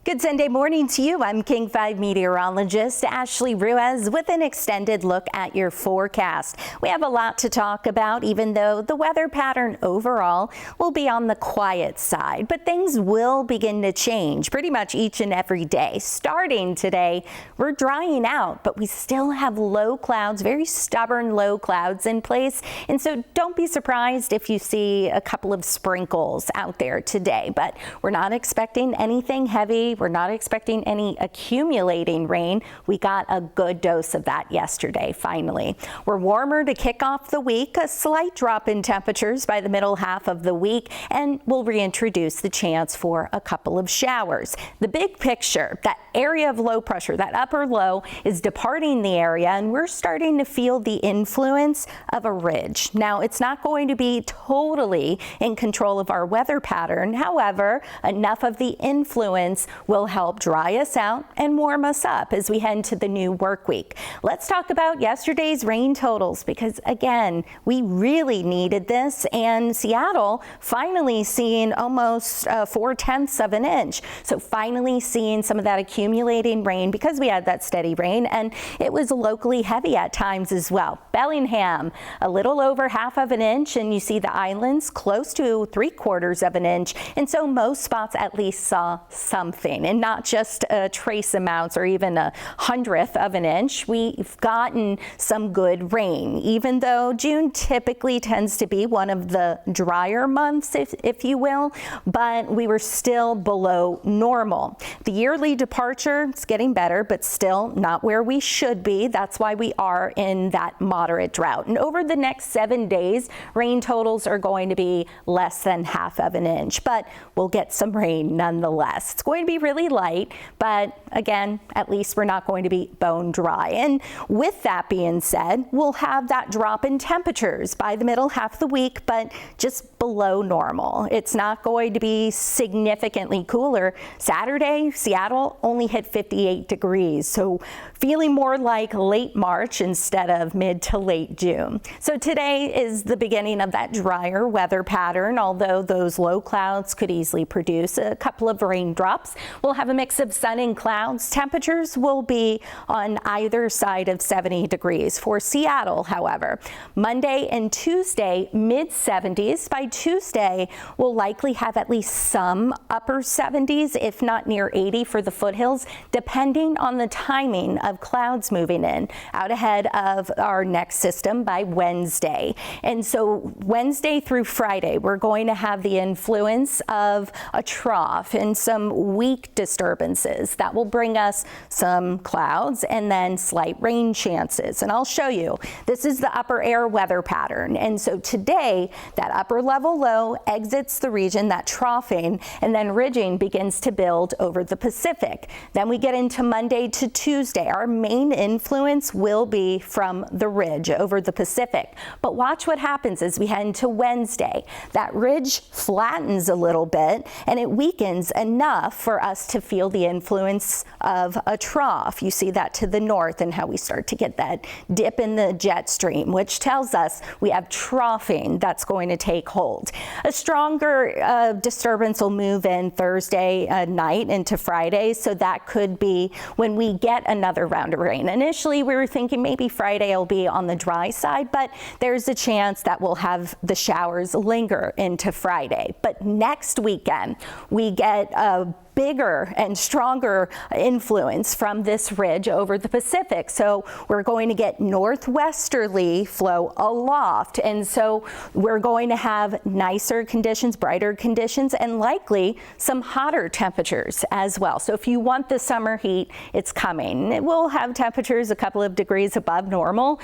Good Sunday morning to you. I'm King 5 meteorologist Ashley Ruiz with an extended look at your forecast. We have a lot to talk about, even though the weather pattern overall will be on the quiet side. But things will begin to change pretty much each and every day. Starting today, we're drying out, but we still have low clouds, very stubborn low clouds in place. And so don't be surprised if you see a couple of sprinkles out there today. But we're not expecting anything heavy. We're not expecting any accumulating rain. We got a good dose of that yesterday, finally. We're warmer to kick off the week, a slight drop in temperatures by the middle half of the week, and we'll reintroduce the chance for a couple of showers. The big picture, that area of low pressure, that upper low, is departing the area, and we're starting to feel the influence of a ridge. Now, it's not going to be totally in control of our weather pattern. However, enough of the influence will help dry us out and warm us up as we head into the new work week. Let's talk about yesterday's rain totals because, again, we really needed this, and Seattle finally seeing almost 4/10 of an inch. So finally seeing some of that accumulating rain because we had that steady rain, and it was locally heavy at times as well. Bellingham, a little over half of an inch, and you see the islands close to 3/4 of an inch. And so most spots at least saw something, and not just trace amounts or even 1/100th of an inch. We've gotten some good rain, even though June typically tends to be one of the drier months, if you will, but we were still below normal. The yearly departure is getting better, but still not where we should be. That's why we are in that moderate drought. And over the next 7 days, rain totals are going to be less than half of an inch, but we'll get some rain nonetheless. It's going to be really light, but again, at least we're not going to be bone dry. And with that being said, we'll have that drop in temperatures by the middle half of the week, but just below normal. It's not going to be significantly cooler. Saturday, Seattle only hit 58 degrees, so feeling more like late March instead of mid to late June. So today is the beginning of that drier weather pattern, although those low clouds could easily produce a couple of raindrops. We'll have a mix of sun and clouds. Temperatures will be on either side of 70 degrees for Seattle, however. Monday and Tuesday, mid-70s. By Tuesday, we'll likely have at least some upper 70s, if not near 80 for the foothills, depending on the timing of clouds moving in out ahead of our next system by Wednesday. And so Wednesday through Friday, we're going to have the influence of a trough and some weak disturbances that will bring us some clouds and then slight rain chances. And I'll show you, this is the upper air weather pattern. And so today, that upper level low exits the region, that troughing, and then ridging begins to build over the Pacific. Then we get into Monday to Tuesday. Our main influence will be from the ridge over the Pacific. But watch what happens as we head into Wednesday. That ridge flattens a little bit and it weakens enough for us to feel the influence of a trough. You see that to the north and how we start to get that dip in the jet stream, which tells us we have troughing that's going to take hold. A stronger disturbance will move in Thursday night into Friday, so that could be when we get another round of rain. Initially, we were thinking maybe Friday will be on the dry side, but there's a chance that we'll have the showers linger into Friday. But next weekend, we get a bigger and stronger influence from this ridge over the Pacific. So we're going to get northwesterly flow aloft. And so we're going to have nicer conditions, brighter conditions, and likely some hotter temperatures as well. So if you want the summer heat, it's coming. It will have temperatures a couple of degrees above normal,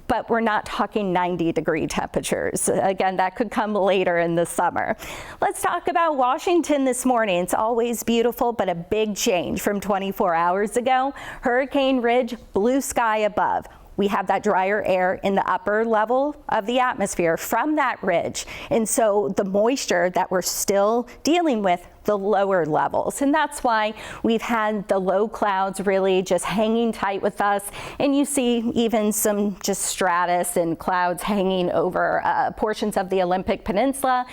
but we're not talking 90-degree temperatures. Again, that could come later in the summer. Let's talk about Washington this morning. It's always beautiful, but a big change from 24 hours ago. Hurricane Ridge, blue sky above. We have that drier air in the upper level of the atmosphere from that ridge. And so the moisture that we're still dealing with, the lower levels. And that's why we've had the low clouds really just hanging tight with us. And you see even some just stratus and clouds hanging over portions of the Olympic Peninsula.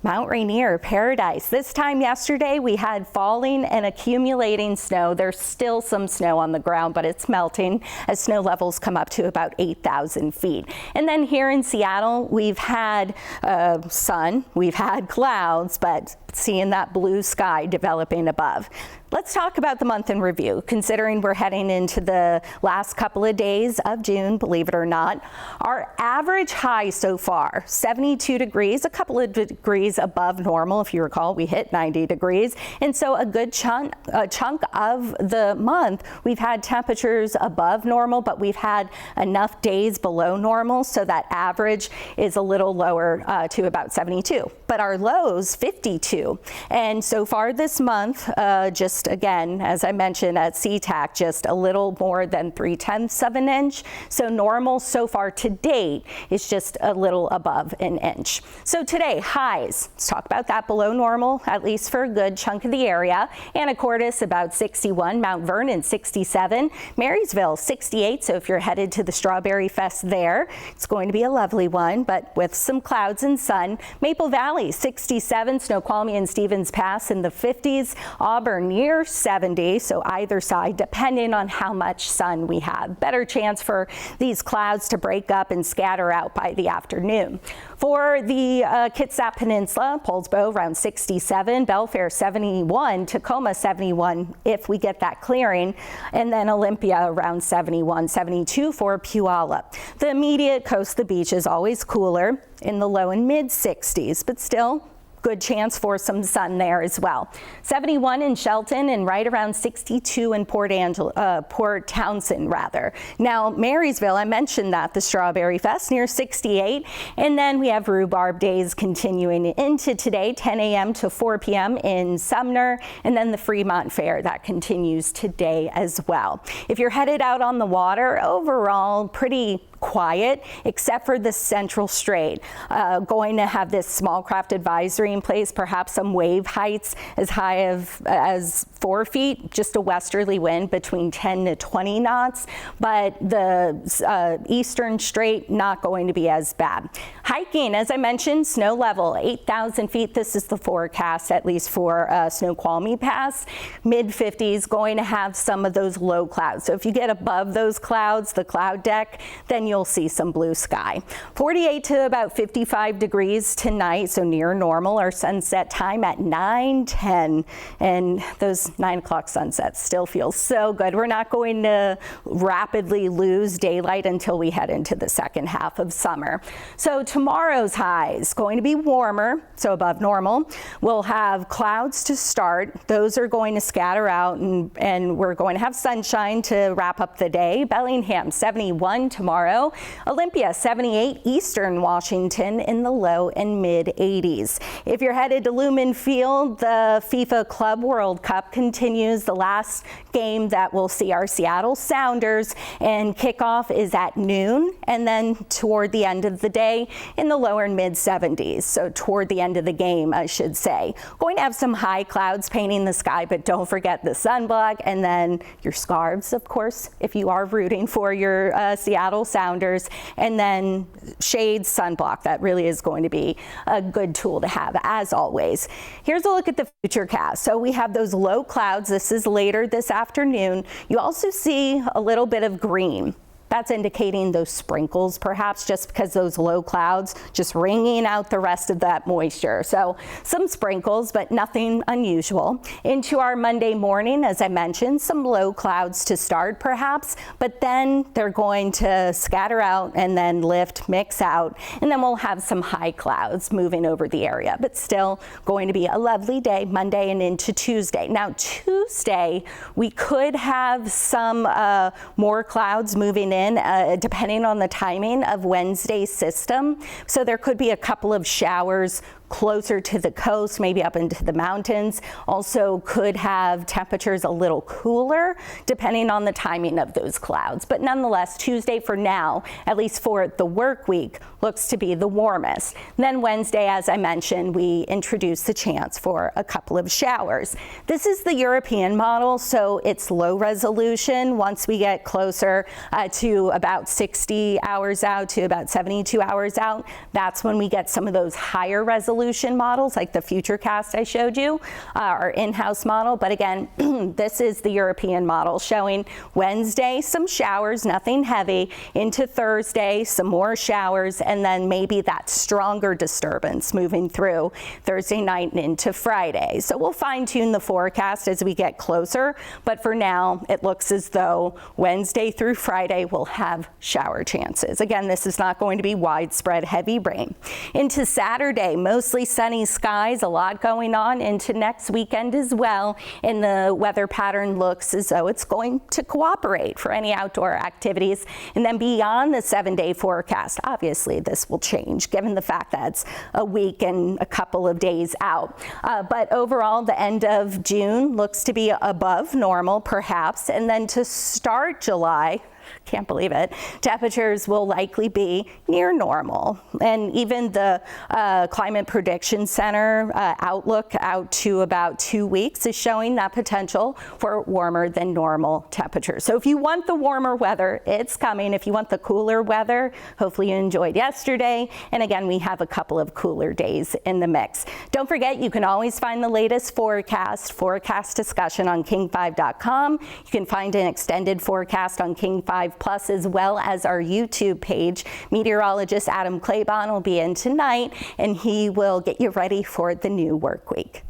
Mount Rainier, paradise. This time yesterday we had falling and accumulating snow. There's still some snow on the ground, but it's melting as snow levels come up to about 8,000 feet. And then here in Seattle, we've had sun, we've had clouds, but seeing that blue sky developing above. Let's talk about the month in review, considering we're heading into the last couple of days of June, believe it or not. Our average high so far, 72 degrees, a couple of degrees above normal. If you recall, we hit 90 degrees. And so a good chunk of the month, we've had temperatures above normal, but we've had enough days below normal so that average is a little lower to about 72. But our lows, 52. And so far this month, just again, as I mentioned at SeaTac, just a little more than 3/10 of an inch. So normal so far to date is just a little above an inch. So today, highs, let's talk about that below normal, at least for a good chunk of the area. Anacortes about 61, Mount Vernon 67, Marysville 68. So if you're headed to the Strawberry Fest there, it's going to be a lovely one, but with some clouds and sun. Maple Valley 67, Snoqualmie and Stevens Pass in the 50s, Auburn near 70, so either side, depending on how much sun we have. Better chance for these clouds to break up and scatter out by the afternoon. For the Kitsap Peninsula, Poulsbo around 67, Belfair 71, Tacoma 71 if we get that clearing, and then Olympia around 71, 72 for Puyallup. The immediate coast, the beach is always cooler in the low and mid 60s, but still good chance for some sun there as well. 71 in Shelton and right around 62 in Port Townsend rather. Now Marysville, I mentioned that, the Strawberry Fest near 68, and then we have rhubarb days continuing into today, 10 a.m. to 4 p.m. in Sumner, and then the Fremont Fair that continues today as well. If you're headed out on the water, overall pretty quiet, except for the Central Strait. Going to have this small craft advisory in place, perhaps some wave heights as high as 4 feet, just a westerly wind between 10 to 20 knots, but the Eastern Strait not going to be as bad. Hiking, as I mentioned, snow level 8,000 feet. This is the forecast, at least for Snoqualmie Pass. Mid 50s, going to have some of those low clouds. So if you get above those clouds, the cloud deck, then you'll see some blue sky. 48 to about 55 degrees tonight, so near normal. Our sunset time at 9:10, and those 9 o'clock sunsets still feel so good. We're not going to rapidly lose daylight until we head into the second half of summer. So tomorrow's highs going to be warmer, so above normal. We'll have clouds to start. Those are going to scatter out, and we're going to have sunshine to wrap up the day. Bellingham 71 tomorrow. Olympia 78, Eastern Washington in the low and mid 80s. If you're headed to Lumen Field, the FIFA Club World Cup continues. The last game that we'll see our Seattle Sounders, and kickoff is at noon, and then toward the end of the day in the lower and mid 70s. So toward the end of the game, I should say. Going to have some high clouds painting the sky, but don't forget the sunblock and then your scarves, of course, if you are rooting for your Seattle Sounders, and then shades, sunblock. That really is going to be a good tool to have, as always. Here's a look at the Futurecast. So we have those low clouds. This is later this afternoon. You also see a little bit of green. That's indicating those sprinkles, perhaps, just because those low clouds just wringing out the rest of that moisture. So some sprinkles, but nothing unusual. Into our Monday morning, as I mentioned, some low clouds to start, perhaps, but then they're going to scatter out and then lift, mix out, and then we'll have some high clouds moving over the area, but still going to be a lovely day, Monday and into Tuesday. Now, Tuesday, we could have some more clouds moving in, depending on the timing of Wednesday's system. So there could be a couple of showers closer to the coast, maybe up into the mountains. Also could have temperatures a little cooler depending on the timing of those clouds. But nonetheless, Tuesday for now, at least for the work week, looks to be the warmest. And then Wednesday, as I mentioned, we introduced the chance for a couple of showers. This is the European model, so it's low resolution. Once we get closer to about 60 hours out to about 72 hours out, that's when we get some of those higher resolution resolution models like the Futurecast I showed you, our in-house model. But again, this is the European model showing Wednesday some showers, nothing heavy, into Thursday some more showers, and then maybe that stronger disturbance moving through Thursday night and into Friday. So we'll fine-tune the forecast as we get closer, but for now it looks as though Wednesday through Friday will have shower chances. Again, this is not going to be widespread heavy rain. Into Saturday, mostly sunny skies, a lot going on into next weekend as well, and the weather pattern looks as though it's going to cooperate for any outdoor activities. And then beyond the 7-day forecast, obviously this will change given the fact that it's a week and a couple of days out. But overall, the end of June looks to be above normal perhaps, and then to start July, can't believe it, temperatures will likely be near normal. And even the Climate Prediction Center outlook out to about 2 weeks is showing that potential for warmer than normal temperatures. So if you want the warmer weather, it's coming. If you want the cooler weather, hopefully you enjoyed yesterday. And again, we have a couple of cooler days in the mix. Don't forget, you can always find the latest forecast discussion on king5.com. You can find an extended forecast on King 5 Plus, as well as our YouTube page. Meteorologist Adam Claybon will be in tonight, and he will get you ready for the new work week.